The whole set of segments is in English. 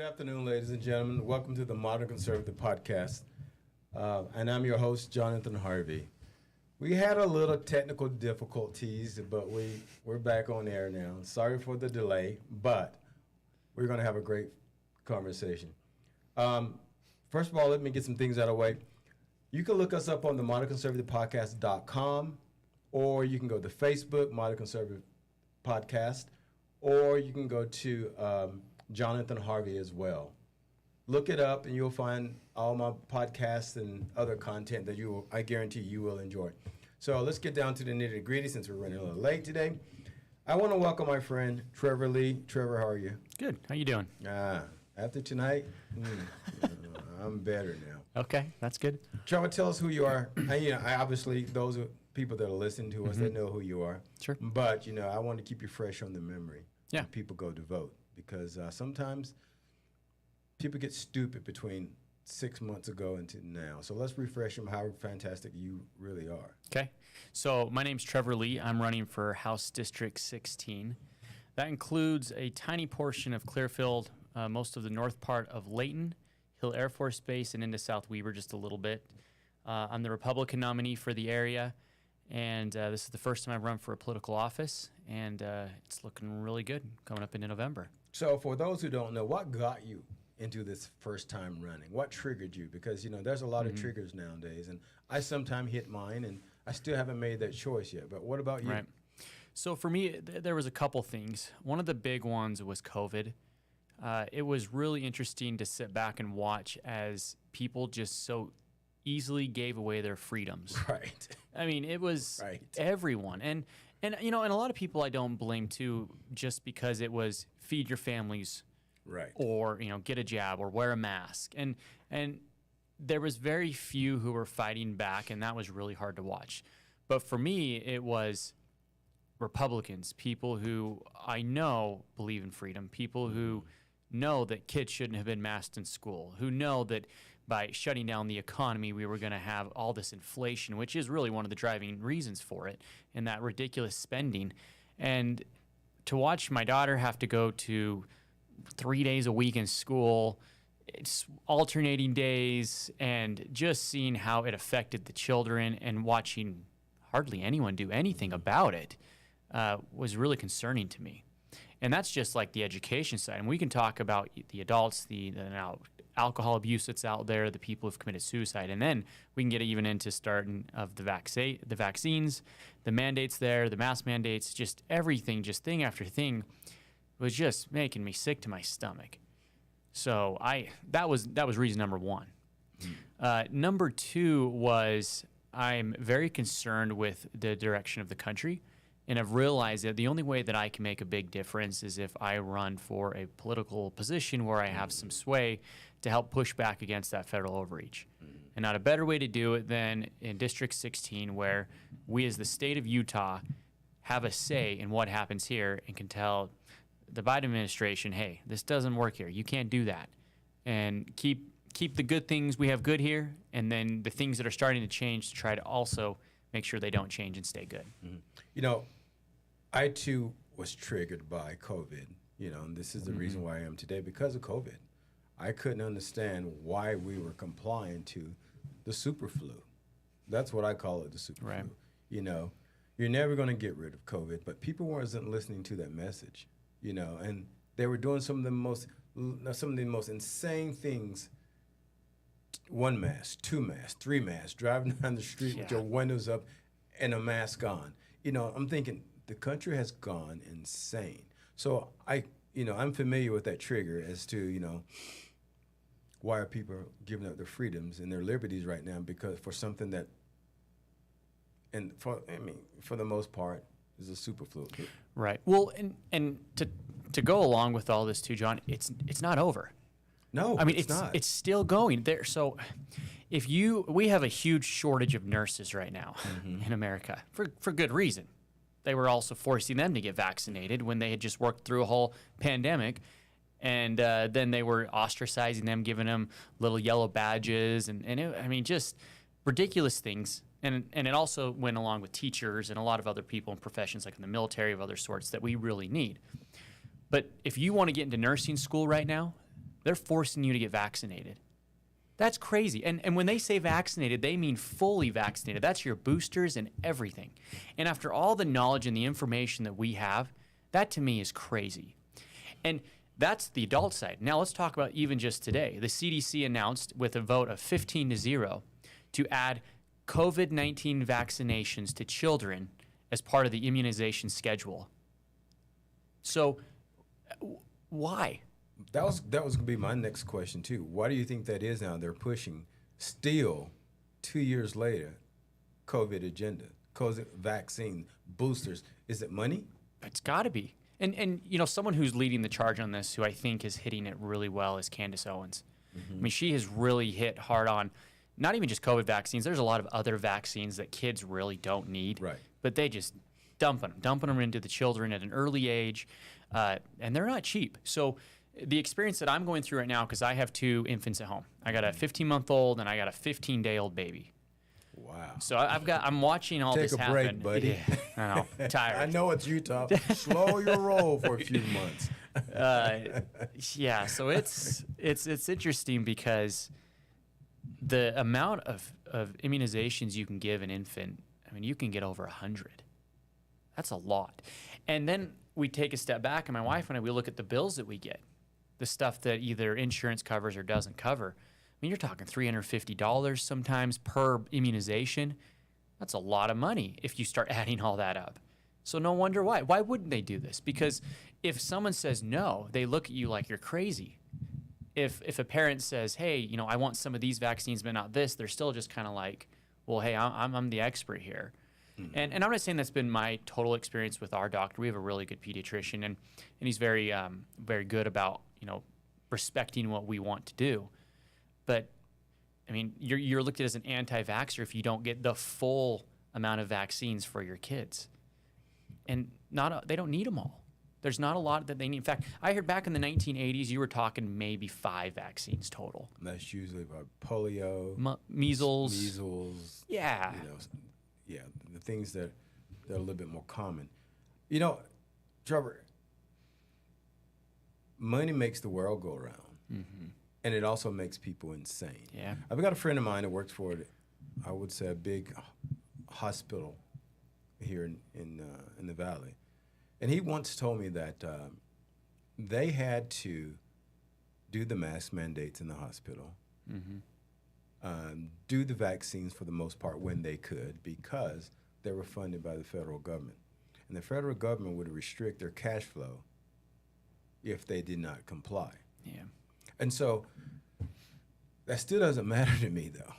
afternoon, ladies and gentlemen. Welcome to the Modern Conservative Podcast. And I'm your host, Jonathan Harvey. We had a little technical difficulties, but we're back on air now. Sorry for the delay, but we're going to have a great conversation. First of all, let me get some things out of the way. You can look us up on the modernconservativepodcast.com, or you can go to Facebook, Modern Conservative Podcast, or you can go to Jonathan Harvey as well. Look it up, and you'll find all my podcasts and other content that I guarantee you will enjoy. So let's get down to the nitty-gritty since we're running a little late today. I want to welcome my friend, Trevor Lee. Trevor, how are you? Good. How you doing? After tonight, I'm better now. Okay, that's good. Trevor, tell us who you are. I obviously, those are people that are listening to us, they know who you are. Sure. But, I want to keep you fresh on the memory when Yeah. people go to vote. Because sometimes people get stupid between 6 months ago and to now. So let's refresh them how fantastic you really are. Okay. So my name's Trevor Lee. I'm running for House District 16. That includes a tiny portion of Clearfield, most of the north part of Layton, Hill Air Force Base, and into South Weber just a little bit. I'm the Republican nominee for the area, and this is the first time I've run for a political office, and it's looking really good coming up into November. So for those who don't know, what got you into this first time running? What triggered you? Because, there's a lot of triggers nowadays, and I sometimes hit mine, and I still haven't made that choice yet. But what about you? Right. So for me, there was a couple things. One of the big ones was COVID. It was really interesting to sit back and watch as people just so easily gave away their freedoms. Right. I mean, it was everyone. And and a lot of people I don't blame too, just because it was feed your families, right, or get a jab or wear a mask, and there was very few who were fighting back, and that was really hard to watch. But for me, it was Republicans, people who I know believe in freedom, people who know that kids shouldn't have been masked in school, who know that by shutting down the economy, we were going to have all this inflation, which is really one of the driving reasons for it, and that ridiculous spending. And to watch my daughter have to go to 3 days a week in school, it's alternating days, and just seeing how it affected the children and watching hardly anyone do anything about it was really concerning to me. And that's just like the education side. And we can talk about the adults, the now alcohol abuse that's out there, the people who've committed suicide, and then we can get even into starting of the vaccines, the mandates there, the mask mandates, just everything, just thing after thing was just making me sick to my stomach. So that was reason number one. Number two was I'm very concerned with the direction of the country. And I've realized that the only way that I can make a big difference is if I run for a political position where I have some sway to help push back against that federal overreach. And not a better way to do it than in District 16, where we as the state of Utah have a say in what happens here and can tell the Biden administration, hey, this doesn't work here. You can't do that. And keep the good things we have good here, and then the things that are starting to change to try to also make sure they don't change and stay good. I too was triggered by COVID, and this is the reason why I am today, because of COVID. I couldn't understand why we were complying to the super flu. That's what I call it, the super flu. You're never going to get rid of COVID, but people weren't listening to that message, and they were doing some of the most insane things. 1 mask, 2 masks, 3 masks, driving down the street with your windows up and a mask on. I'm thinking the country has gone insane. So I'm familiar with that trigger as to, why are people giving up their freedoms and their liberties right now, because for something that, and for the most part, is a super flu. Right. Well, and to go along with all this too, John, it's not over. No, I mean, it's not. It's still going there. So we have a huge shortage of nurses right now in America for good reason. They were also forcing them to get vaccinated when they had just worked through a whole pandemic. And then they were ostracizing them, giving them little yellow badges. Just ridiculous things. And it also went along with teachers and a lot of other people in professions like in the military of other sorts that we really need. But if you want to get into nursing school right now, They're forcing you to get vaccinated. That's crazy. And when they say vaccinated, they mean fully vaccinated. That's your boosters and everything. And after all the knowledge and the information that we have, that to me is crazy. And that's the adult side. Now let's talk about even just today. The CDC announced with a vote of 15-0 to add COVID-19 vaccinations to children as part of the immunization schedule. So why? That was going to be my next question too. Why do you think that is now? They're pushing still 2 years later, COVID agenda, COVID vaccine, boosters. Is it money? It's got to be. And you know, someone who's leading the charge on this, who I think is hitting it really well, is Candace Owens. I mean, she has really hit hard on not even just COVID vaccines. There's a lot of other vaccines that kids really don't need. Right. But they just dumping them into the children at an early age, and they're not cheap. So the experience that I'm going through right now, because I have 2 infants at home. I got a 15-month-old and I got a 15-day-old baby. Wow. So I'm watching all this happen. Take a break, buddy. Yeah, I know, tired. I know it's Utah. Slow your roll for a few months. Yeah, so it's interesting because the amount of immunizations you can give an infant, I mean, you can get over 100. That's a lot. And then we take a step back, and my wife and I, we look at the bills that we get, the stuff that either insurance covers or doesn't cover. I mean, you're talking $350 sometimes per immunization. That's a lot of money if you start adding all that up. So no wonder why. Why wouldn't they do this? Because if someone says no, they look at you like you're crazy. If a parent says, hey, you know, I want some of these vaccines but not this, they're still just kind of like, well, hey, I'm the expert here. Mm-hmm. And I'm not saying that's been my total experience with our doctor. We have a really good pediatrician, and he's very very good about, you know, respecting what we want to do. But I mean, you're looked at as an anti-vaxxer if you don't get the full amount of vaccines for your kids, and they don't need them all. There's not a lot that they need. In fact, I heard back in the 1980s, you were talking maybe 5 vaccines total. And that's usually about polio, measles. Yeah. You know, yeah, the things that are a little bit more common. You know, Trevor, money makes the world go around. Mm-hmm. And it also makes people insane. Yeah. I've got a friend of mine that works for, I would say, a big hospital here in the Valley. And he once told me that they had to do the mask mandates in the hospital, do the vaccines for the most part when they could, because they were funded by the federal government. And the federal government would restrict their cash flow if they did not comply. Yeah. And so that still doesn't matter to me, though.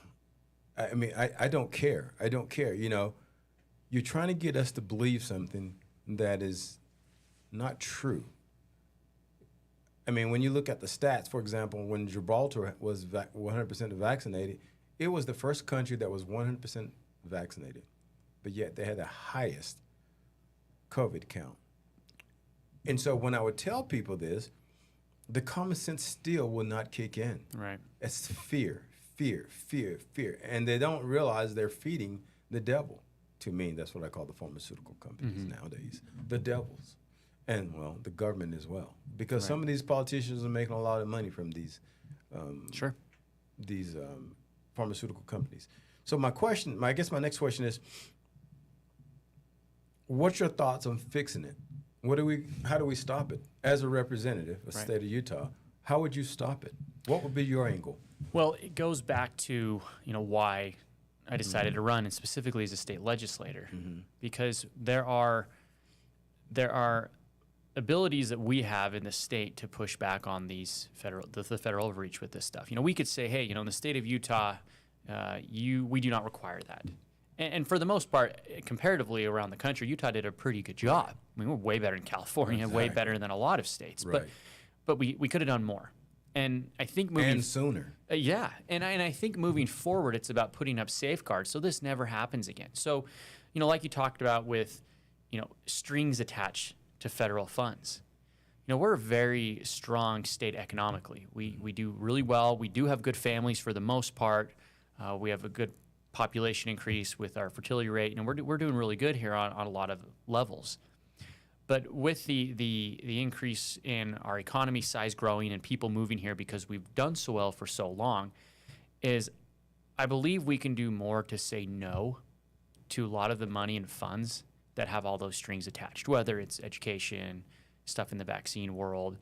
I mean, I don't care. I don't care. You know, you're trying to get us to believe something that is not true. I mean, when you look at the stats, for example, when Gibraltar was 100% vaccinated, it was the first country that was 100% vaccinated, but yet they had the highest COVID count. And so when I would tell people this, the common sense still will not kick in. Right. It's fear. And they don't realize they're feeding the devil. To me, that's what I call the pharmaceutical companies nowadays, the devils. And, well, the government as well. Because some of these politicians are making a lot of money from these pharmaceutical companies. So my next question is, what's your thoughts on fixing it? How do we stop it? As a representative of the state of Utah, how would you stop it? What would be your angle? Well, it goes back to, you know, why I decided to run, and specifically as a state legislator, because there are abilities that we have in the state to push back on these the federal overreach with this stuff. You know, we could say, hey, you know, in the state of Utah, we do not require that. And for the most part, comparatively around the country, Utah did a pretty good job. I mean, we're way better than California, way better than a lot of states. Right. But we could have done more. And I think moving sooner. Yeah, and I think moving forward, it's about putting up safeguards so this never happens again. So, you know, like you talked about with, you know, strings attached to federal funds. You know, we're a very strong state economically. We do really well. We do have good families for the most part. We have a good population increase with our fertility rate, and we're doing really good here on a lot of levels. But with the increase in our economy size growing and people moving here because we've done so well for so long, is I believe we can do more to say no to a lot of the money and funds that have all those strings attached, whether it's education, stuff in the vaccine world.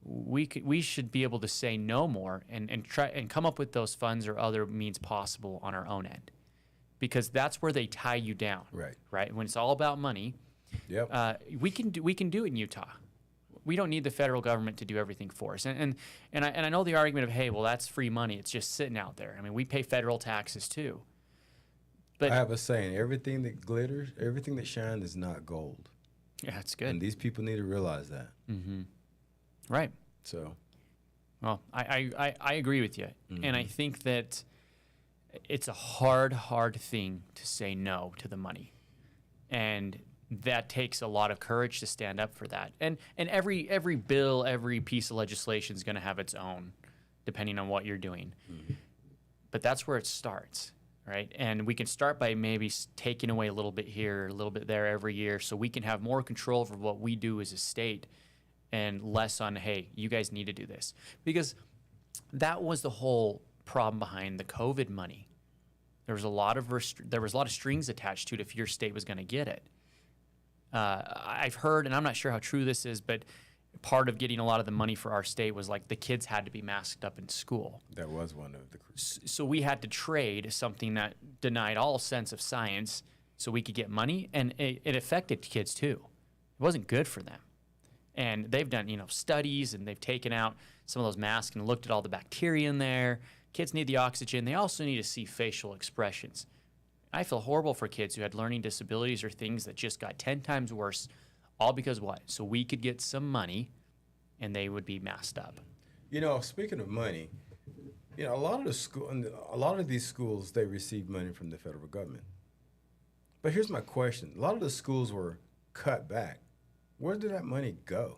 We should be able to say no more and try and come up with those funds or other means possible on our own end, because that's where they tie you down. Right. When it's all about money, we can do it in Utah. We don't need the federal government to do everything for us. And I know the argument of, hey, well, that's free money. It's just sitting out there. I mean, we pay federal taxes too. But I have a saying: everything that glitters, everything that shines, is not gold. Yeah, it's good. And these people need to realize that. Mm-hmm. Right. So, well, I agree with you. And I think that it's a hard thing to say no to the money. And that takes a lot of courage to stand up for that. And every bill, every piece of legislation is going to have its own, depending on what you're doing. But that's where it starts, right? And we can start by maybe taking away a little bit here, a little bit there every year, so we can have more control over what we do as a state and less on, hey, you guys need to do this. Because that was the whole problem behind the COVID money. There was a lot of strings attached to it if your state was going to get it. I've heard, and I'm not sure how true this is, but part of getting a lot of the money for our state was like the kids had to be masked up in school. That was one of the... So we had to trade something that denied all sense of science so we could get money, and it affected kids too. It wasn't good for them. And they've done, studies, and they've taken out some of those masks and looked at all the bacteria in there. Kids need the oxygen. They also need to see facial expressions. I feel horrible for kids who had learning disabilities or things that just got 10 times worse, all because what? So we could get some money, and they would be masked up. Speaking of money, a lot of these schools, they receive money from the federal government. But here's my question: a lot of the schools were cut back. Where did that money go?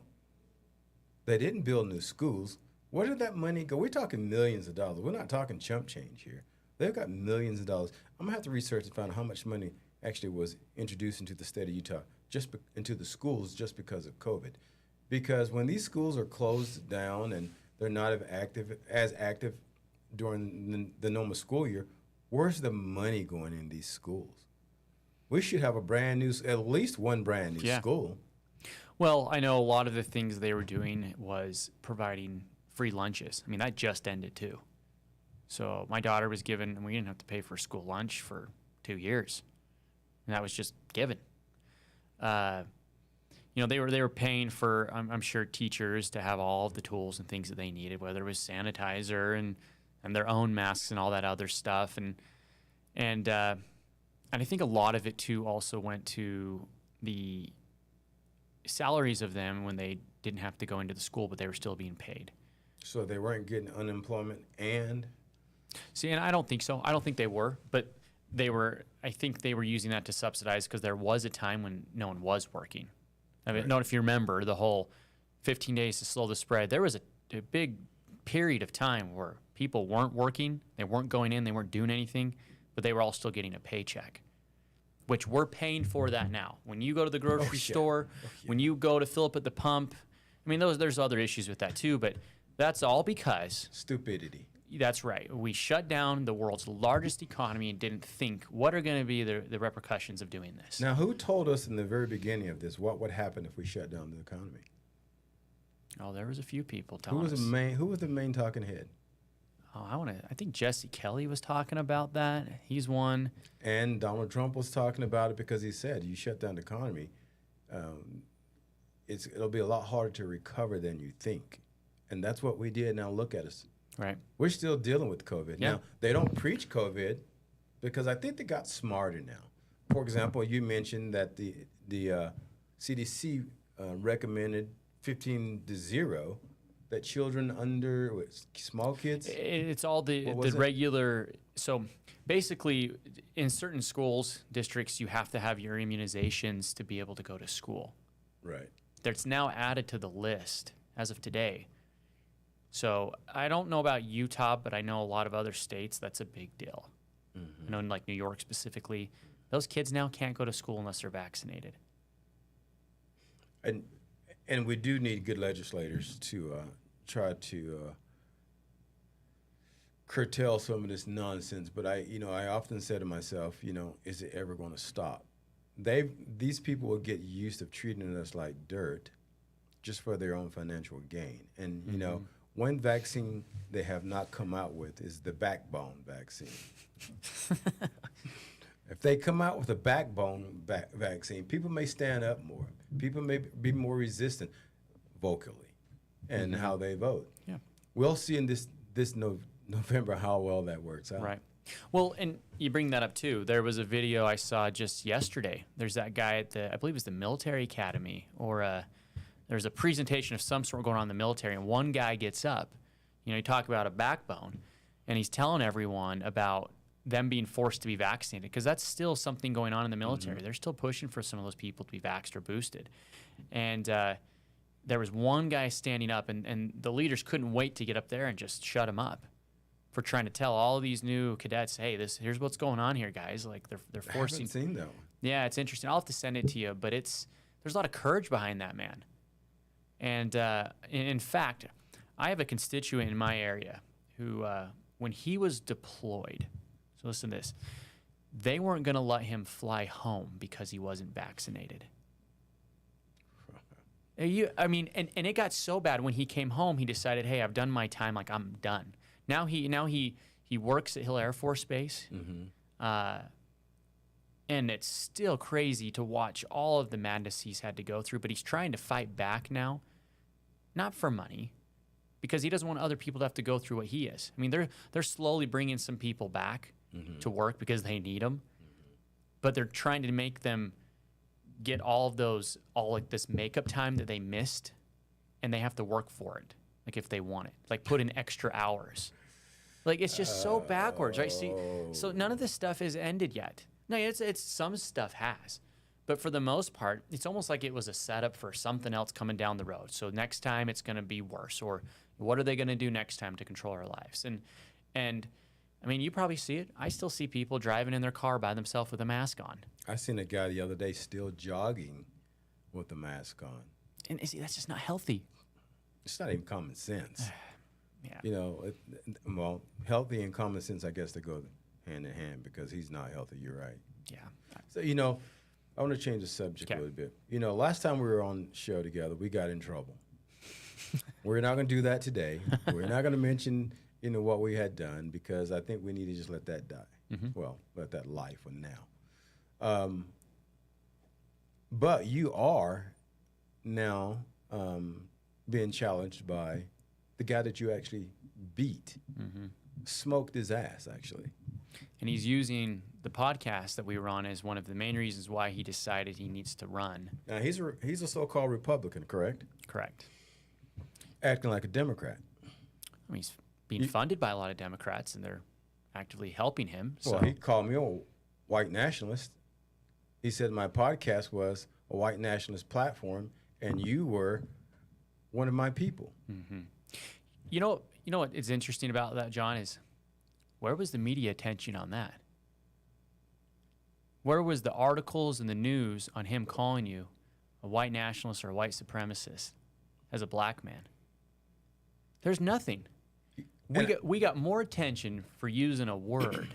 They didn't build new schools. Where did that money go? We're talking millions of dollars. We're not talking chump change here. They've got millions of dollars. I'm going to have to research and find out how much money actually was introduced into the state of Utah, into the schools just because of COVID. Because when these schools are closed down and they're not as active during the normal school year, where's the money going in these schools? We should have at least one brand new school. Well, I know a lot of the things they were doing was providing free lunches. I mean, that just ended too. So my daughter was given, and we didn't have to pay for school lunch for 2 years. And that was just given. They were paying for, I'm sure, teachers to have all of the tools and things that they needed, whether it was sanitizer and their own masks and all that other stuff. And I think a lot of it too also went to the salaries of them when they didn't have to go into the school, but they were still being paid. So they weren't getting unemployment and... See, and I don't think so. I don't think they were, but I think they were using that to subsidize, because there was a time when no one was working. I mean, if you remember the whole 15 days to slow the spread, there was a big period of time where people weren't working, they weren't going in, they weren't doing anything, but they were all still getting a paycheck, which we're paying for that now. When you go to the grocery store, when you go to fill up at the pump, I mean, there's other issues with that too, but that's all because... stupidity. That's right. We shut down the world's largest economy and didn't think, what are going to be the repercussions of doing this? Now, who told us in the very beginning of this what would happen if we shut down the economy? Oh, there was a few people telling us. Who was the main talking head? Oh, I think Jesse Kelly was talking about that. He's one. And Donald Trump was talking about it because he said, you shut down the economy, it'll be a lot harder to recover than you think. And that's what we did. Now look at us. Right. We're still dealing with COVID. Yeah. Now, they don't preach COVID because I think they got smarter now. For example, you mentioned that the CDC recommended 15-0, that children under, small kids? It's all the regular. So basically, in certain schools, districts, you have to have your immunizations to be able to go to school. Right. That's now added to the list as of today. So I don't know about Utah, but I know a lot of other states, that's a big deal. I know in like New York specifically, those kids now can't go to school unless they're vaccinated. and we do need good legislators to try to curtail some of this nonsense. But I often say to myself, is it ever going to stop? These people will get used to treating us like dirt just for their own financial gain. And, one vaccine they have not come out with is the backbone vaccine. If they come out with a backbone vaccine, people may stand up more. People may be more resistant vocally and how they vote. Yeah. We'll see in this November how well that works out. Right. Well, and you bring that up too. There was a video I saw just yesterday. There's that guy at I believe it's the military academy, or there's a presentation of some sort going on in the military, and one guy gets up. You talk about a backbone, and he's telling everyone about them being forced to be vaccinated, because that's still something going on in the military. They're still pushing for some of those people to be vaxxed or boosted. And there was one guy standing up, and the leaders couldn't wait to get up there and just shut him up for trying to tell all of these new cadets, hey, here's what's going on here, guys. Like they're forcing. I haven't seen though. Yeah, it's interesting. I'll have to send it to you, but there's a lot of courage behind that man. And in fact, I have a constituent in my area who, when he was deployed, so listen to this, they weren't going to let him fly home because he wasn't vaccinated. And it got so bad when he came home, he decided, hey, I've done my time, like I'm done. Now he works at Hill Air Force Base, and it's still crazy to watch all of the madness he's had to go through, but he's trying to fight back now, not for money, because he doesn't want other people to have to go through what he is. I mean, they're slowly bringing some people back to work because they need them, but they're trying to make them get all like this makeup time that they missed, and they have to work for it, like if they want it, like put in extra hours. Like it's just so backwards, right? See, so none of this stuff is ended yet. No, it's some stuff has, but for the most part, it's almost like it was a setup for something else coming down the road. So next time it's going to be worse, or what are they going to do next time to control our lives? And I mean, you probably see it. I still see people driving in their car by themselves with a mask on. I seen a guy the other day still jogging with a mask on. And see, that's just not healthy. It's not even common sense. Yeah. Well, healthy and common sense, I guess, they go hand in hand, because he's not healthy. You're right. Yeah. So, I want to change the subject a little bit. Last time we were on the show together, we got in trouble. We're not going to do that today. We're not going to mention, what we had done, because I think we need to just let that die. Well, let that lie for now. But you are now being challenged by the guy that you actually beat. Smoked his ass, actually. And he's using the podcast that we were on as one of the main reasons why he decided he needs to run. Now, he's a so-called Republican, correct? Correct. Acting like a Democrat. I mean, he's being funded by a lot of Democrats, and they're actively helping him. So. Well, he called me a white nationalist. He said my podcast was a white nationalist platform, and you were one of my people. You know what is interesting about that, John, is where was the media attention on that? Where was the articles and the news on him calling you a white nationalist or a white supremacist as a black man? There's nothing. We got more attention for using a word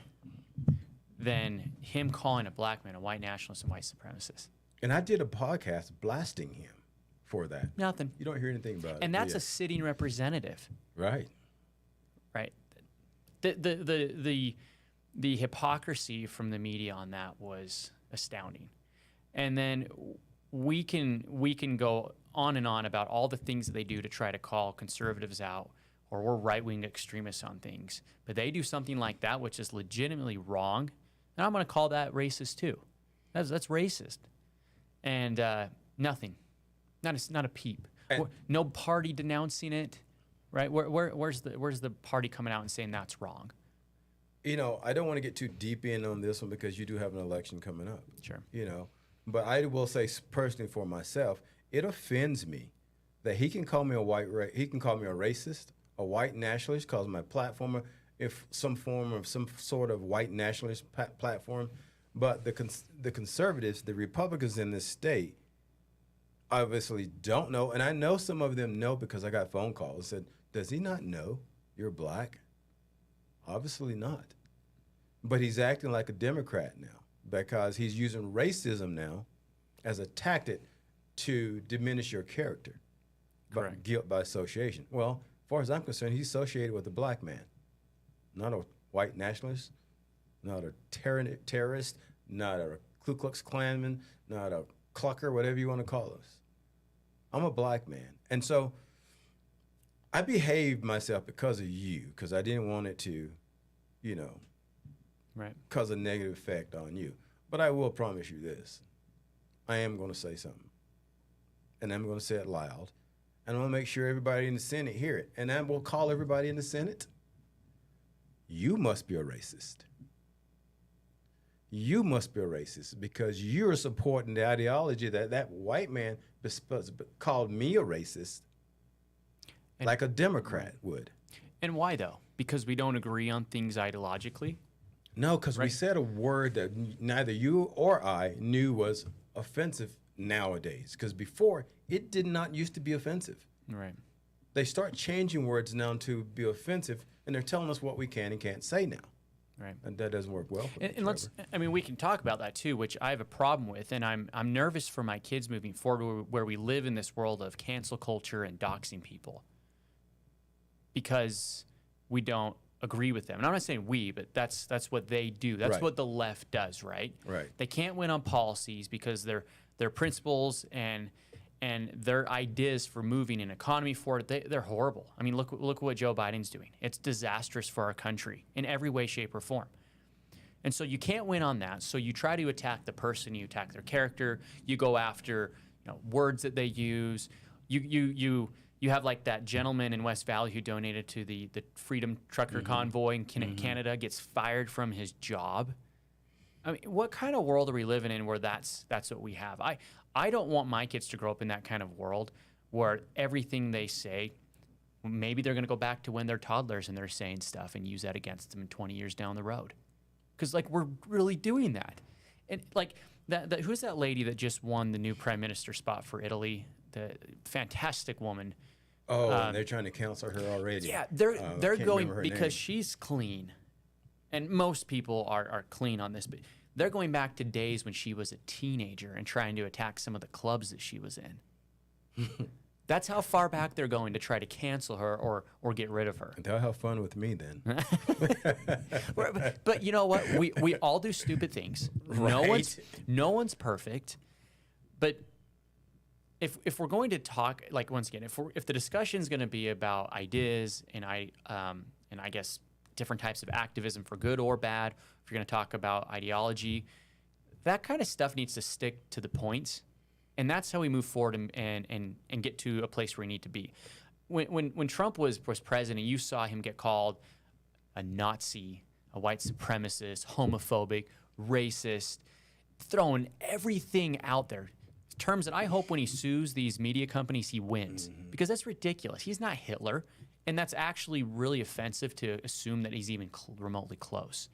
than him calling a black man a white nationalist and white supremacist. And I did a podcast blasting him for that. Nothing. You don't hear anything about it. And that's a sitting representative. Right. Right. The hypocrisy from the media on that was astounding. And then we can go on and on about all the things that they do to try to call conservatives out, or we're right-wing extremists on things. But they do something like that, which is legitimately wrong, and I'm going to call that racist too. That's racist. And nothing. Not a peep. No party denouncing it, right? Where's the party coming out and saying that's wrong? I don't want to get too deep in on this one, because you do have an election coming up. Sure. But I will say personally for myself, it offends me that he can call me he can call me a racist, a white nationalist, calls my platform some sort of white nationalist platform. But the conservatives, the Republicans in this state, obviously don't know, and I know some of them know because I got phone calls said, "Does he not know you're black?" Obviously not. But he's acting like a Democrat now because he's using racism now as a tactic to diminish your character. But guilt by association. Well, as far as I'm concerned, he's associated with a black man, not a white nationalist, not a terrorist, not a Ku Klux Klanman, not a clucker, whatever you want to call us. I'm a black man. And so I behaved myself because of you, because I didn't want it to, you know, cause a negative effect on you. But I will promise you this. I am going to say something. And I'm going to say it loud. And I'm going to make sure everybody in the Senate hear it. And I will call everybody in the Senate. You must be a racist. You must be a racist because you're supporting the ideology that white man called me a racist, and like a Democrat would. And why, though? Because we don't agree on things ideologically? No, because we said a word that neither you or I knew was offensive nowadays. Because before, it did not used to be offensive. Right. They start changing words now to be offensive, and they're telling us what we can and can't say now. Right. And that doesn't work well for me, and let's, I mean, we can talk about that too, which I have a problem with, and I'm nervous for my kids moving forward where we live in this world of cancel culture and doxing people because we don't agree with them. And I'm not saying we, but that's what they do. That's what the left does, right? Right. They can't win on policies because their principles and their ideas for moving an economy forward, they're horrible. I mean, look what Joe Biden's doing. It's disastrous for our country in every way, shape, or form. And so you can't win on that. So you try to attack the person, you attack their character, you go after words that they use. You have like that gentleman in West Valley who donated to the Freedom Trucker Convoy in Canada gets fired from his job. I mean, what kind of world are we living in where that's what we have? I don't want my kids to grow up in that kind of world where everything they say, maybe they're going to go back to when they're toddlers and they're saying stuff and use that against them 20 years down the road. Because, like, we're really doing that. And, like, who's that lady that just won the new prime minister spot for Italy? The fantastic woman. Oh, and they're trying to cancel her already. Yeah, they're going because she's clean. And most people are clean on this, but they're going back to days when she was a teenager and trying to attack some of the clubs that she was in. That's how far back they're going to try to cancel her or get rid of her. They'll have fun with me then. But you know what? We all do stupid things. Right. No one's perfect. But if we're going to talk, like, once again, if the discussion is going to be about ideas and I guess different types of activism for good or bad, if you're going to talk about ideology, that kind of stuff needs to stick to the points. And that's how we move forward and get to a place where we need to be. When Trump was president, you saw him get called a Nazi, a white supremacist, homophobic, racist, throwing everything out there. Terms that I hope when he sues these media companies, he wins. Because that's ridiculous. He's not Hitler. And that's actually really offensive to assume that he's even remotely close.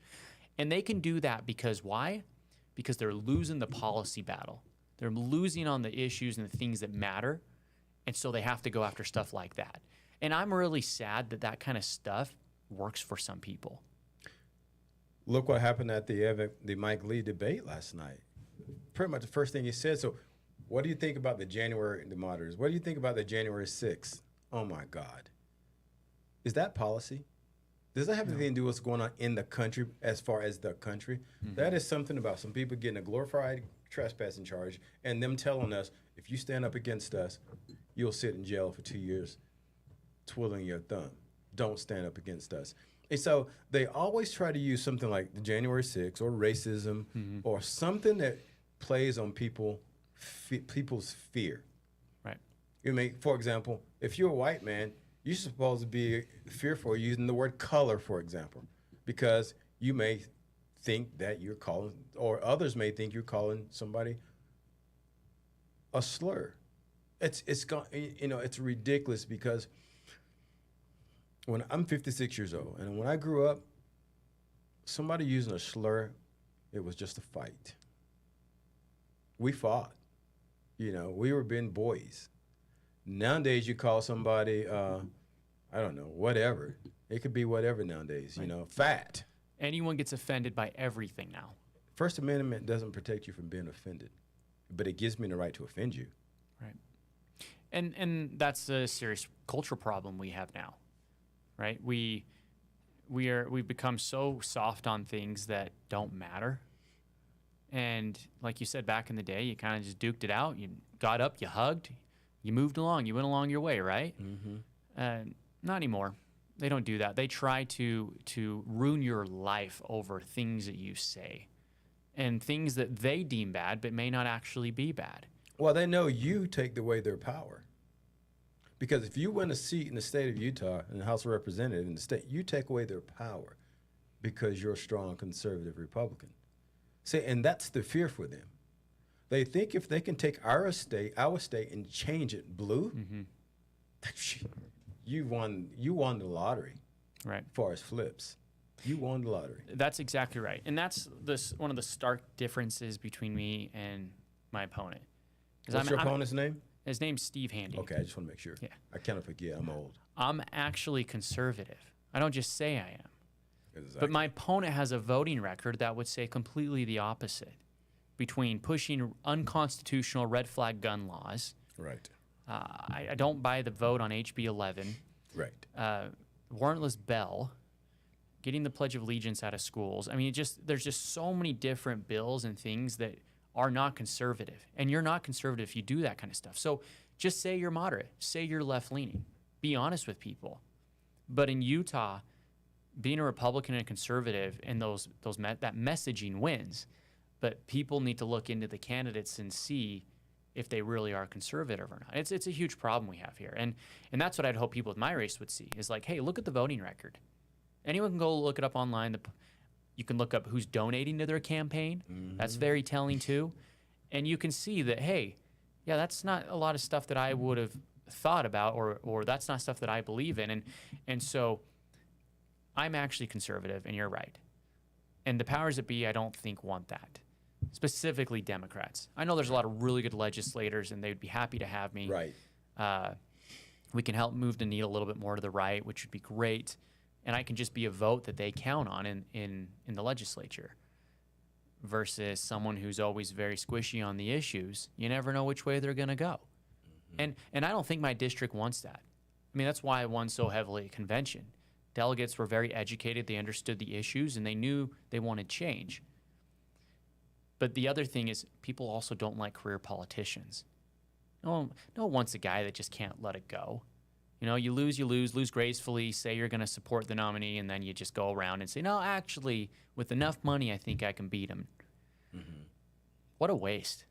And they can do that because why? Because they're losing the policy battle. They're losing on the issues and the things that matter. And so they have to go after stuff like that. And I'm really sad that kind of stuff works for some people. Look what happened at the Mike Lee debate last night. Pretty much the first thing he said. So what do you think about the moderators? What do you think about the January 6th? Oh, my God. Is that policy? Does that have anything to do with what's going on in the country as far as the country? That is something about some people getting a glorified trespassing charge and them telling us, if you stand up against us, you'll sit in jail for 2 years twiddling your thumb. Don't stand up against us. And so they always try to use something like the January 6th or racism or something that plays on people's fear. Right. You may, for example, if you're a white man, you're supposed to be fearful using the word color, for example, because you may think that you're calling, or others may think you're calling somebody a slur. It's ridiculous because when I'm 56 years old, and when I grew up, somebody using a slur, it was just a fight. We fought. You know, we were being boys. Nowadays, you call somebody, I don't know, whatever. It could be whatever nowadays, you know, fat. Anyone gets offended by everything now. First Amendment doesn't protect you from being offended, but it gives me the right to offend you. Right. And that's a serious cultural problem we have now, right? We've become so soft on things that don't matter. And like you said, back in the day, you kind of just duked it out. You got up, you hugged, you moved along, you went along your way, right? Mm-hmm. Not anymore. They don't do that. They try to ruin your life over things that you say and things that they deem bad but may not actually be bad. Well, they know you take away their power. Because if you win a seat in the state of Utah, in the House of Representatives in the state, you take away their power because you're a strong conservative Republican. See, and that's the fear for them. They think if they can take our state and change it blue, you won the lottery. Right. As far as flips. You won the lottery. That's exactly right. And that's one of the stark differences between me and my opponent. What's your opponent's name? His name's Steve Handy. Okay, I just want to make sure. Yeah. I cannot forget. I'm old. I'm actually conservative. I don't just say I am. Exactly. But my opponent has a voting record that would say completely the opposite, between pushing unconstitutional red flag gun laws. Right. I don't buy the vote on HB 11. Right. Warrantless bell, getting the Pledge of Allegiance out of schools. I mean, there's just so many different bills and things that are not conservative. And you're not conservative if you do that kind of stuff. So just say you're moderate. Say you're left-leaning. Be honest with people. But in Utah, being a Republican and a conservative and that messaging wins. But people need to look into the candidates and see if they really are conservative or not. It's a huge problem we have here. And that's what I'd hope people with my race would see is like, hey, look at the voting record. Anyone can go look it up online. You can look up who's donating to their campaign. Mm-hmm. That's very telling too. And you can see that, hey, yeah, that's not a lot of stuff that I would have thought about or that's not stuff that I believe in. And so I'm actually conservative and you're right. And the powers that be, I don't think want that. Specifically Democrats. I know there's a lot of really good legislators and they'd be happy to have me. Right. We can help move the needle a little bit more to the right, which would be great. And I can just be a vote that they count on in the legislature versus someone who's always very squishy on the issues. You never know which way they're going to go. Mm-hmm. And I don't think my district wants that. I mean, that's why I won so heavily at convention. Delegates were very educated. They understood the issues, and they knew they wanted change. But the other thing is people also don't like career politicians. No one wants a guy that just can't let it go. You know, you lose gracefully, say you're going to support the nominee, and then you just go around and say, no, actually, with enough money, I think I can beat him. Mm-hmm. What a waste.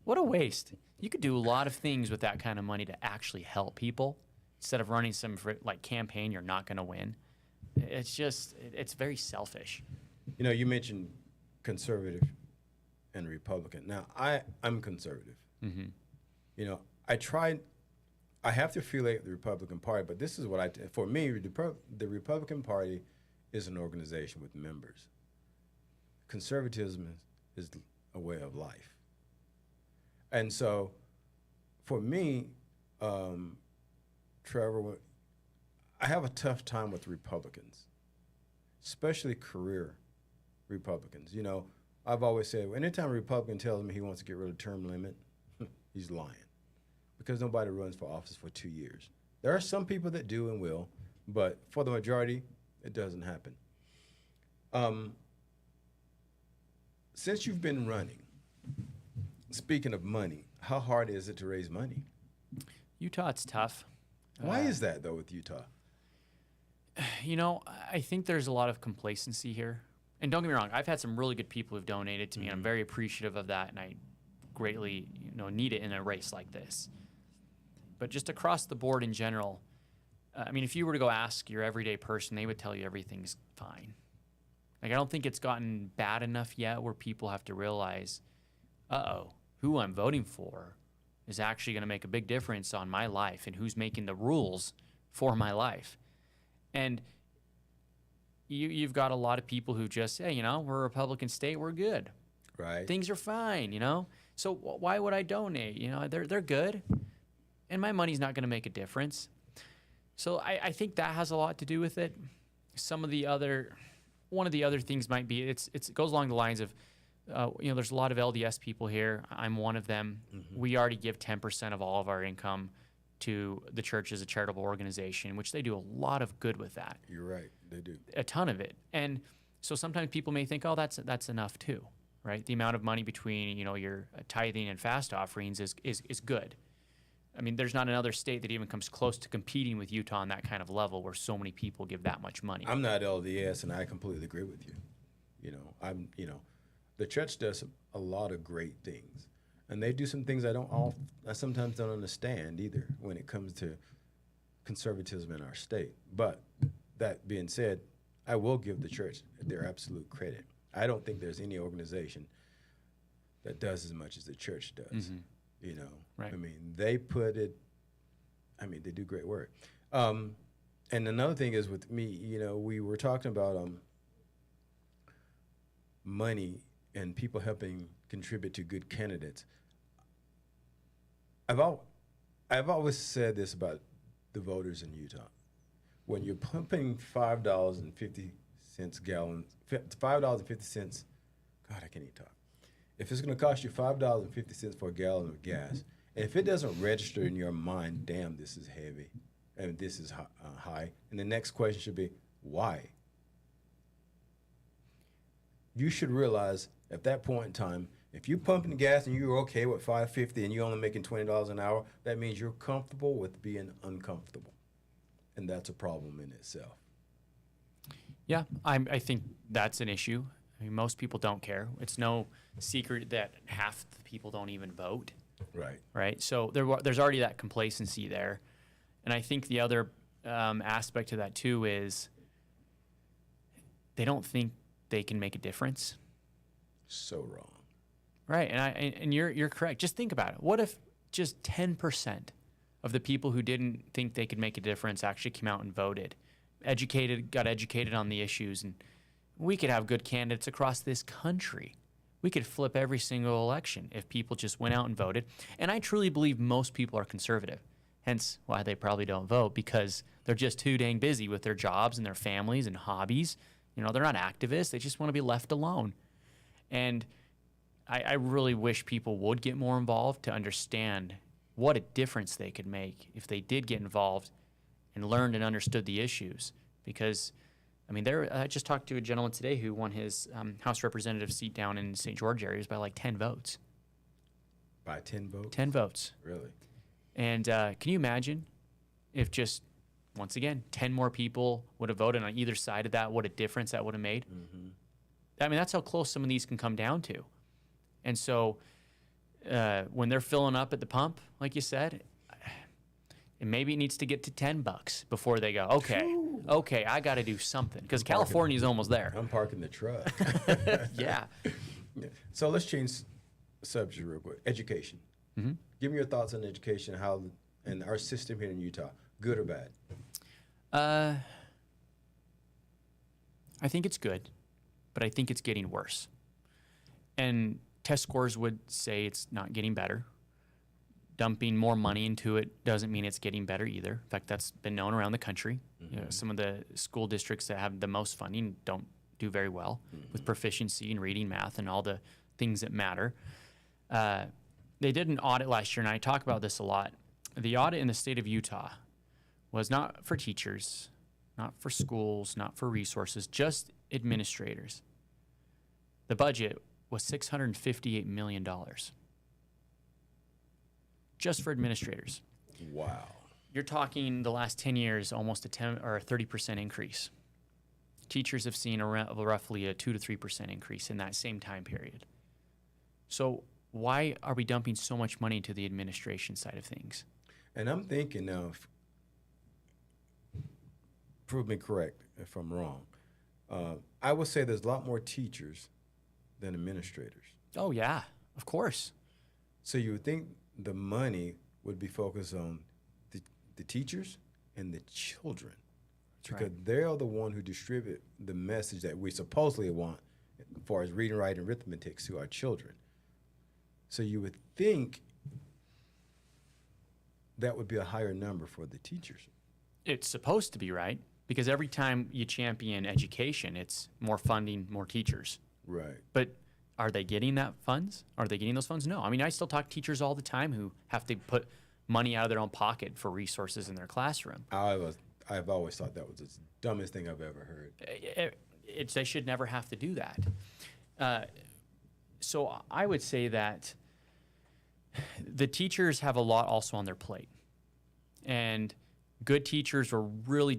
What a waste. You could do a lot of things with that kind of money to actually help people instead of running some campaign you're not going to win. It's very selfish. You know, you mentioned conservative and Republican. Now, I'm conservative. Mm-hmm. You know, I have to affiliate the Republican Party, but this is what for me, the Republican Party is an organization with members. Conservatism is a way of life. And so for me, Trevor, I have a tough time with Republicans, especially career Republicans. You know, I've always said, anytime a Republican tells me he wants to get rid of term limit, he's lying. Because nobody runs for office for 2 years. There are some people that do and will, but for the majority, it doesn't happen. Since you've been running, speaking of money, how hard is it to raise money? Utah, it's tough. Why is that, though, with Utah? You know, I think there's a lot of complacency here. And don't get me wrong, I've had some really good people who've donated to me, and I'm very appreciative of that, and I greatly need it in a race like this. But just across the board in general, I mean, if you were to go ask your everyday person, they would tell you everything's fine. Like, I don't think it's gotten bad enough yet where people have to realize, who I'm voting for is actually going to make a big difference on my life and who's making the rules for my life. And you've got a lot of people who just say, we're a Republican state, we're good. Right. Things are fine, So why would I donate? You know, they're good, and my money's not going to make a difference. So I think that has a lot to do with it. One of the other things might be it goes along the lines of, you know, there's a lot of LDS people here. I'm one of them. We already give 10% of all of our income to the church as a charitable organization, which they do a lot of good with that. You're right, they do. A ton of it. And so sometimes people may think, oh, that's enough too, right? The amount of money between, you know, your tithing and fast offerings is good. I mean, there's not another state that even comes close to competing with Utah on that kind of level where so many people give that much money. I'm not LDS, and I completely agree with you. You know, the church does a lot of great things, and they do some things I sometimes don't understand either when it comes to conservatism in our state. But that being said, I will give the church their absolute credit. I don't think there's any organization that does as much as the church does. You know, right. I mean, they do great work. And another thing is with me, you know, we were talking about money and people helping contribute to good candidates. I've always said this about the voters in Utah. When you're pumping $5.50 gallons, $5.50, God, I can't even talk. If it's going to cost you $5.50 for a gallon of gas, and if it doesn't register in your mind, damn, this is heavy, and this is high, and the next question should be, why? You should realize at that point in time, if you're pumping gas and you're okay with $5.50 and you're only making $20 an hour, that means you're comfortable with being uncomfortable, and that's a problem in itself. Yeah, I think that's an issue. I mean, most people don't care. It's no secret that half the people don't even vote. Right. Right. So there's already that complacency there. And I think the other aspect of that too is they don't think they can make a difference. So wrong. Right. And you're correct. Just think about it. What if just 10% of the people who didn't think they could make a difference actually came out and voted, got educated on the issues, and we could have good candidates across this country. We could flip every single election if people just went out and voted. And I truly believe most people are conservative, hence why they probably don't vote, because they're just too dang busy with their jobs and their families and hobbies. You know, they're not activists. They just want to be left alone. And I really wish people would get more involved to understand what a difference they could make if they did get involved and learned and understood the issues. Because I mean, I just talked to a gentleman today who won his House representative seat down in St. George areas by like 10 votes. By 10 votes? 10 votes. Really? And can you imagine if just, once again, 10 more people would have voted on either side of that, what a difference that would have made? I mean, that's how close some of these can come down to. And so when they're filling up at the pump, like you said, and maybe it needs to get to $10 before they go, okay, I got to do something, because California's almost there. I'm parking the truck. Yeah. So let's change subject real quick. Education. Give me your thoughts on education, how and our system here in Utah, good or bad? I think it's good, but I think it's getting worse. And test scores would say it's not getting better. Dumping more money into it doesn't mean it's getting better either. In fact, that's been known around the country. You know, some of the school districts that have the most funding don't do very well with proficiency in reading, math, and all the things that matter. They did an audit last year, and I talk about this a lot. The audit in the state of Utah was not for teachers, not for schools, not for resources, just administrators. The budget was $658 million. Just for administrators. Wow. You're talking the last 10 years, almost a 10 or a 30% increase. Teachers have seen roughly a 2 to 3% increase in that same time period. So why are we dumping so much money into the administration side of things? And I'm thinking of, prove me correct if I'm wrong, I would say there's a lot more teachers than administrators. Oh, yeah, of course. So you would think the money would be focused on the teachers and the children. That's because right. they're the one who distribute the message that we supposedly want as far as reading, writing, arithmetic to our children. So you would think that would be a higher number for the teachers. It's supposed to be, right? Because every time you champion education, it's more funding, more teachers. Right. But are they getting that funds? Are they getting those funds? No. I mean, I still talk to teachers all the time who have to put money out of their own pocket for resources in their classroom. I've always thought that was the dumbest thing I've ever heard. They should never have to do that. So I would say that the teachers have a lot also on their plate. And good teachers were really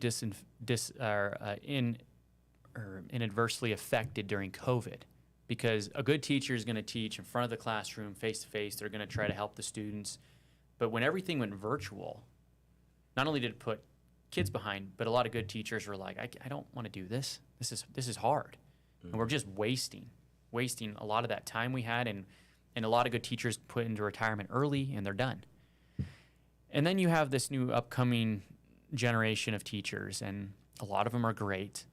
inadvertently affected during COVID, because a good teacher is going to teach in front of the classroom, face to face. They're going to try to help the students. But when everything went virtual, not only did it put kids behind, but a lot of good teachers were like, I don't want to do this. This is hard. Mm-hmm. And we're just wasting a lot of that time we had, and a lot of good teachers put into retirement early, and they're done. And then you have this new upcoming generation of teachers, and a lot of them are great.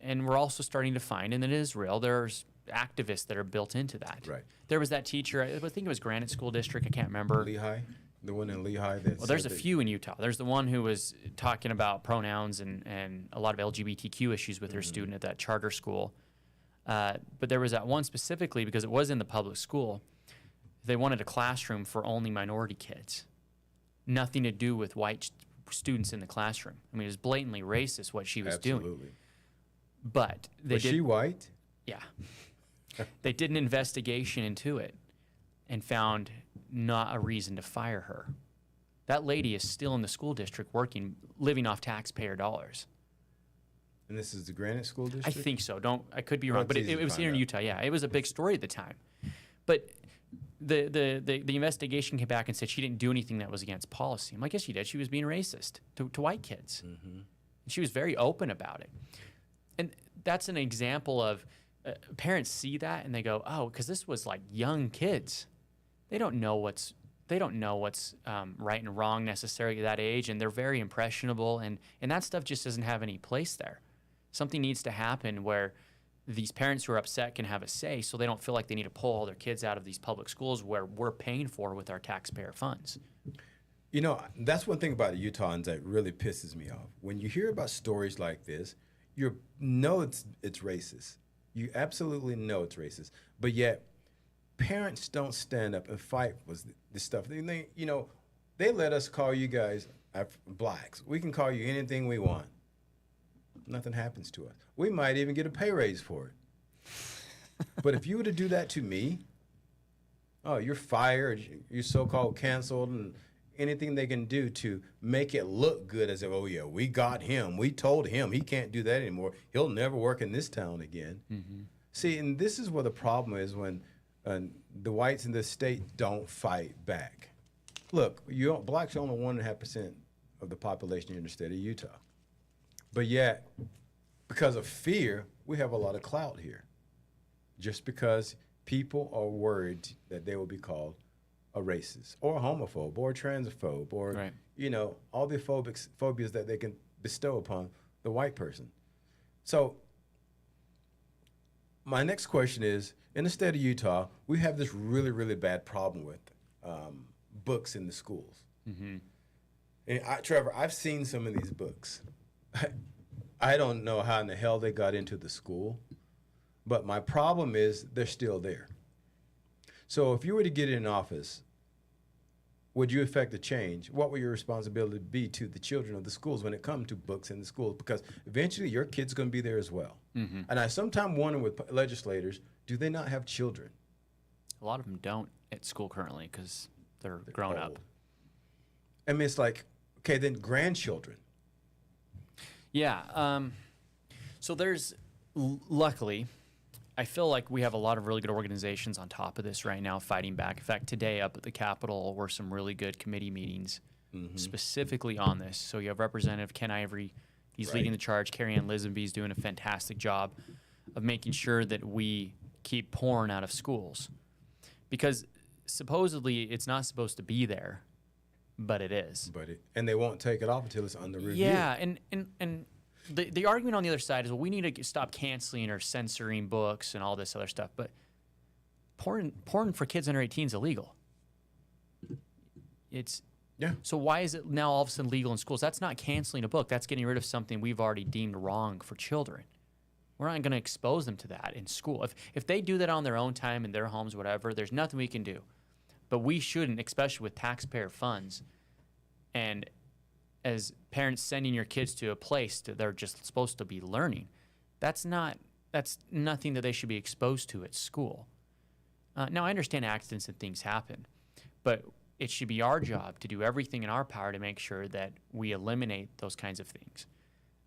And we're also starting to find, and it is real, there's activists that are built into that. Right. There was that teacher, I think it was Granite School District, I can't remember. Lehigh? The one in Lehigh? Well, there's a few in Utah. There's the one who was talking about pronouns and a lot of LGBTQ issues with her student at that charter school. But there was that one specifically, because it was in the public school. They wanted a classroom for only minority kids. Nothing to do with white students in the classroom. I mean, it was blatantly racist what she was doing. Absolutely. But Was she white? Yeah. They did an investigation into it and found not a reason to fire her. That lady is still in the school district working, living off taxpayer dollars. And this is the Granite School District? I think so. I could be wrong, but it was here in Utah. Yeah, it was a big story at the time. But the investigation came back and said she didn't do anything that was against policy. I'm like, yes, she did. She was being racist to white kids. Mm-hmm. And she was very open about it. And that's an example of parents see that and they go, oh, because this was like young kids. They don't know what's right and wrong necessarily at that age, and they're very impressionable, and that stuff just doesn't have any place there. Something needs to happen where these parents who are upset can have a say, so they don't feel like they need to pull all their kids out of these public schools where we're paying for with our taxpayer funds. You know, that's one thing about the Utahns that really pisses me off. When you hear about stories like this, you know it's racist. You absolutely know it's racist, but yet parents don't stand up and fight with this stuff. They let us call you guys blacks. We can call you anything we want. Nothing happens to us. We might even get a pay raise for it. But if you were to do that to me, oh, you're fired, you're so-called canceled, and anything they can do to make it look good as if, oh, yeah, we got him. We told him he can't do that anymore. He'll never work in this town again. Mm-hmm. See, and this is where the problem is when the whites in this state don't fight back. Look, blacks are only 1.5% of the population in the state of Utah. But yet, because of fear, we have a lot of clout here. Just because people are worried that they will be called a racist or a homophobe or a transphobe or, right, all the phobias that they can bestow upon the white person. So my next question is, in the state of Utah, we have this really, really bad problem with books in the schools. Mm-hmm. And Trevor, I've seen some of these books. I don't know how in the hell they got into the school, but my problem is they're still there. So if you were to get in office, would you effect a change? What would your responsibility be to the children of the schools when it comes to books in the schools? Because eventually your kid's going to be there as well. Mm-hmm. And I sometimes wonder with legislators, do they not have children? A lot of them don't at school currently because they're grown up. I mean, it's like, okay, then grandchildren. Yeah. So there's, luckily, I feel like we have a lot of really good organizations on top of this right now fighting back. In fact, today up at the Capitol were some really good committee meetings specifically on this. So you have Representative Ken Ivory. He's leading the charge. Carrie Ann Lisenby's doing a fantastic job of making sure that we keep porn out of schools. Because supposedly it's not supposed to be there, but it is. And they won't take it off until it's under review. Yeah, and the argument on the other side is, well, we need to stop canceling or censoring books and all this other stuff. But porn for kids under 18 is illegal. It's Yeah. So why is it now all of a sudden legal in schools? That's not canceling a book. That's getting rid of something we've already deemed wrong for children. We're not going to expose them to that in school. If they do that on their own time in their homes, whatever, there's nothing we can do. But we shouldn't, especially with taxpayer funds, and as parents sending your kids to a place that they're just supposed to be learning. That's nothing that they should be exposed to at school. Now, I understand accidents and things happen, but it should be our job to do everything in our power to make sure that we eliminate those kinds of things.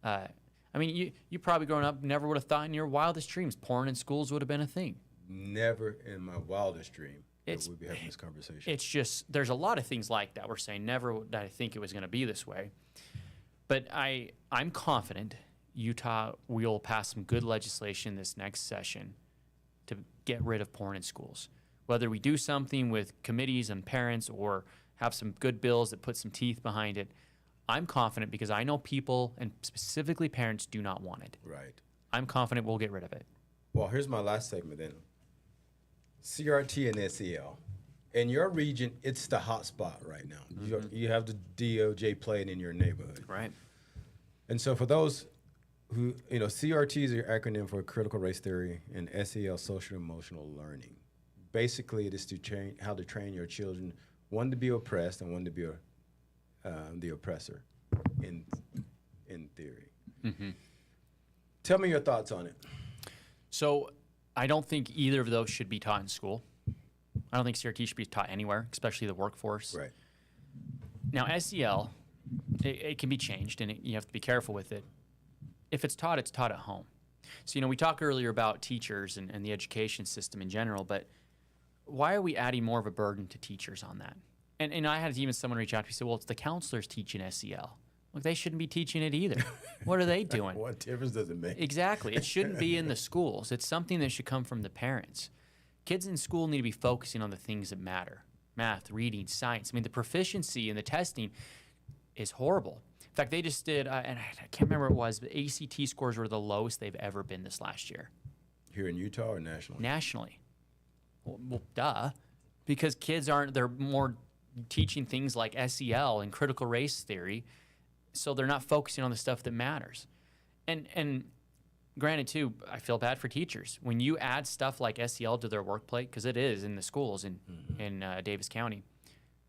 I mean, you probably growing up never would have thought in your wildest dreams porn in schools would have been a thing. Never in my wildest dream that we'd be having this conversation. It's just, there's a lot of things like that we're saying. Never would I think it was going to be this way. But I'm confident Utah will pass some good legislation this next session to get rid of porn in schools. Whether we do something with committees and parents or have some good bills that put some teeth behind it, I'm confident because I know people, and specifically parents, do not want it. Right. I'm confident we'll get rid of it. Well, here's my last segment then. CRT and SEL. In your region, it's the hot spot right now. Mm-hmm. You have the DOJ playing in your neighborhood. Right. And so for those who, CRT is your acronym for critical race theory, and SEL, social emotional learning. Basically, it is how to train your children, one to be oppressed and one to be the oppressor, in theory. Mm-hmm. Tell me your thoughts on it. So I don't think either of those should be taught in school. I don't think CRT should be taught anywhere, especially the workforce. Right. Now, SEL, it can be changed, and you have to be careful with it. If it's taught at home. So, we talked earlier about teachers and the education system in general, but why are we adding more of a burden to teachers on that? And I had even someone reach out to me and say, well, it's the counselors teaching SEL. Look, they shouldn't be teaching it either. What are they doing? What difference does it make? Exactly. It shouldn't be in the schools. It's something that should come from the parents. Kids in school need to be focusing on the things that matter. Math, reading, science. I mean, the proficiency and the testing is horrible. In fact, they just did, and I can't remember what it was, but ACT scores were the lowest they've ever been this last year. Here in Utah or nationally? Nationally. Well, duh. Because kids they're more teaching things like SEL and critical race theory, so they're not focusing on the stuff that matters. And granted, too, I feel bad for teachers. When you add stuff like SEL to their work plate, because it is in the schools in Davis County,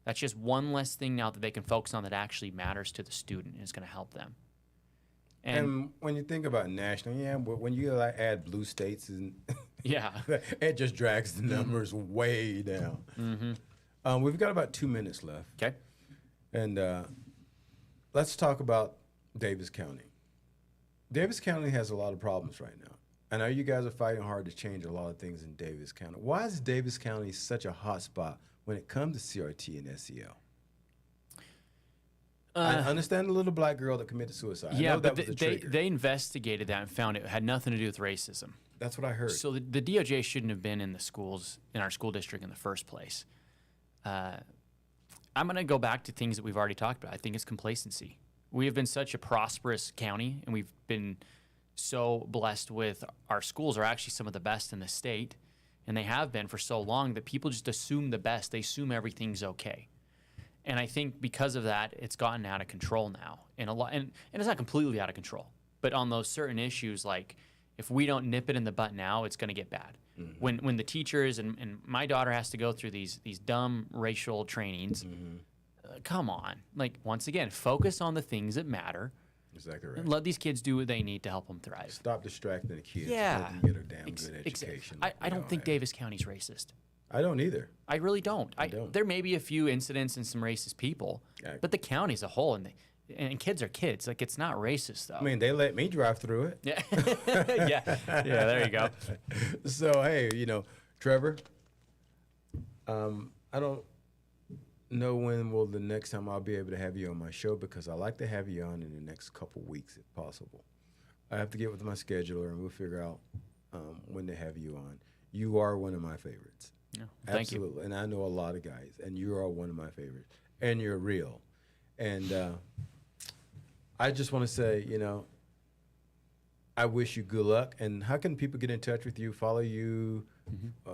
that's just one less thing now that they can focus on that actually matters to the student and is going to help them. And when you think about national, but when you add blue states, and yeah, it just drags the numbers way down. Mm-hmm. We've got about 2 minutes left. Okay. And let's talk about Davis County. Davis County has a lot of problems right now. I know you guys are fighting hard to change a lot of things in Davis County. Why is Davis County such a hot spot when it comes to CRT and SEL? I understand the little black girl that committed suicide. Yeah, I know that but was the trigger. they investigated that and found it had nothing to do with racism. That's what I heard. So the DOJ shouldn't have been in the schools, in our school district in the first place. I'm going to go back to things that we've already talked about. I think it's complacency. We have been such a prosperous county, and we've been so blessed with our schools are actually some of the best in the state, and they have been for so long that people just assume the best. They assume everything's okay. And I think because of that, it's gotten out of control now. And it's not completely out of control, but on those certain issues, like if we don't nip it in the butt now, it's going to get bad. Mm-hmm. When the teachers and my daughter has to go through these dumb racial trainings, come on. Like, once again, focus on the things that matter. Exactly right. And let these kids do what they need to help them thrive. Stop distracting the kids. Yeah. Let them get a damn good education. I don't think Davis County's racist. I don't either. I really don't. I don't. There may be a few incidents and some racist people, but the county as a whole, and kids are kids. Like, it's not racist, though. I mean, they let me drive through it. Yeah. yeah, there you go. So, hey, Trevor, I don't know when will the next time I'll be able to have you on my show, because I like to have you on in the next couple weeks if possible. I have to get with my scheduler, and we'll figure out when to have you on. You are one of my favorites. Yeah, thank Absolutely. you. And I know a lot of guys, and you are one of my favorites. And you're real. And I just want to say, I wish you good luck. And how can people get in touch with you, follow you,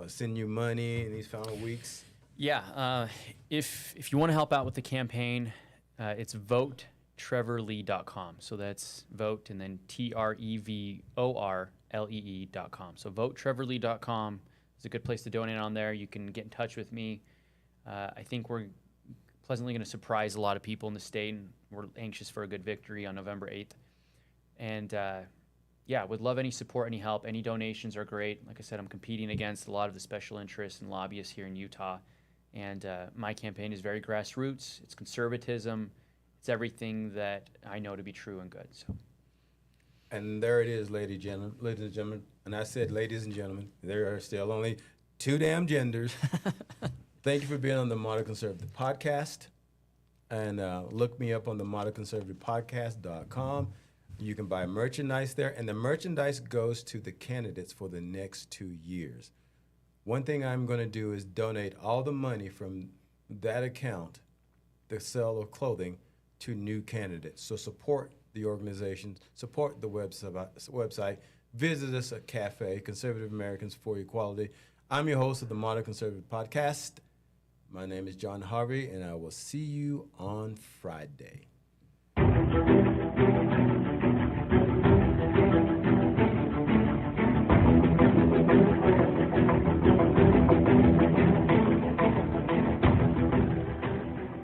send you money in these final weeks? Yeah, if you want to help out with the campaign, it's votetrevorlee.com. So that's vote and then TREVORLEE.com. So votetrevorlee.com is a good place to donate on there. You can get in touch with me. I think we're pleasantly going to surprise a lot of people in the state, and we're anxious for a good victory on November 8th. And yeah, would love any support, any help. Any donations are great. Like I said, I'm competing against a lot of the special interests and lobbyists here in Utah. And my campaign is very grassroots. It's conservatism. It's everything that I know to be true and good. So. And there it is, ladies and gentlemen. And I said, ladies and gentlemen, there are still only two damn genders. Thank you for being on the Modern Conservative Podcast. And look me up on the modernconservativepodcast.com. You can buy merchandise there. And the merchandise goes to the candidates for the next 2 years. One thing I'm going to do is donate all the money from that account, the sale of clothing, to new candidates. So support the organization, support the website, visit us at C.A.F.E, Conservative Americans for Equality. I'm your host of the Modern Conservative Podcast. My name is Jon Harvey, and I will see you on Friday.